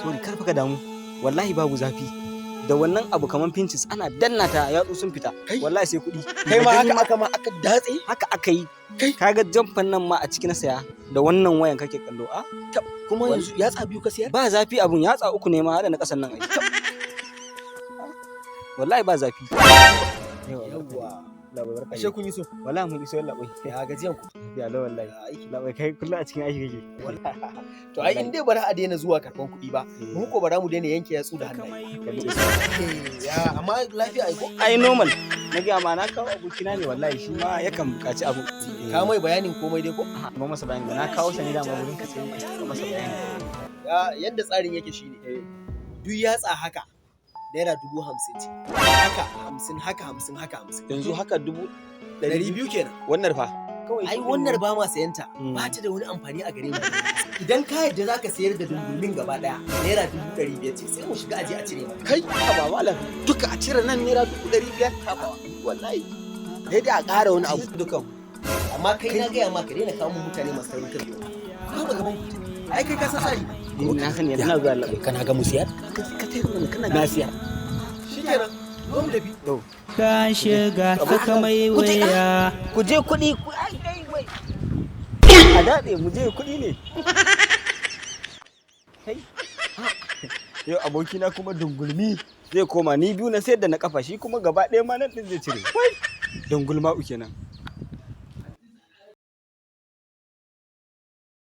sorry kar fa ka damu wallahi babu zafi da wannan abu kaman pinches ana danna ta yatsu sun fita wallahi sai kuɗi kai ma aka datse haka aka yi kaga jamfan nan ma a ciki na saya da wannan wayan kake kallo a kuma yanzu yatsa biyu ka siyar ba zafi abun yatsa uku ne ma da na kasan nan ai wallahi ba zafi yawwa labai ashe kun yi so wallahi mun iso labai ya gajiyan ku ya la wallahi aiki labai kai kullu a cikin aiki kake to ai in dai bara a daina zuwa karban kuɗi ba mu ko bara mu daina yanke yatsu da hannaye ya amma lafiya ai ko ai normal na ga ma na kawo abokina ne wallahi shi ma yakan buƙaci abu ka mai bayanin komai dai ko ba masa bayani na kawo sa ne da ma gurin ka sai ba masa bayani yanda tsarin yake shine duk yatsa haka naira 50,000 ce haka 50 haka 50 haka 50 yanzu haka 200 kenan wannan fa ai wannan ba ma sayanta ba ta da wani amfani a gare mu idan ka yadda zaka sayar da dundulmin gaba daya naira 500 ce sai mu shiga aje a cire maka kai ba malam duka a cire nan naira 500 wallahi sai da a ƙara wani abu dukan amma kai na gaya maka daina kawo mutane masu taurin kai ka ba gaban ai kai ka san tsari na san yana na zuwa labai kana ga musiyar ka tayi mun kana nasiya shikenan zo mu tafi to ka shiga ka mai waya ku je kuɗi a daɗe mu je kuɗi ne kai yau abokina kuma dungulmi zai koma ni biyu na sayar da na kafa shi kuma gaba ɗaya ma nan ɗin zai cire dungulma uke nan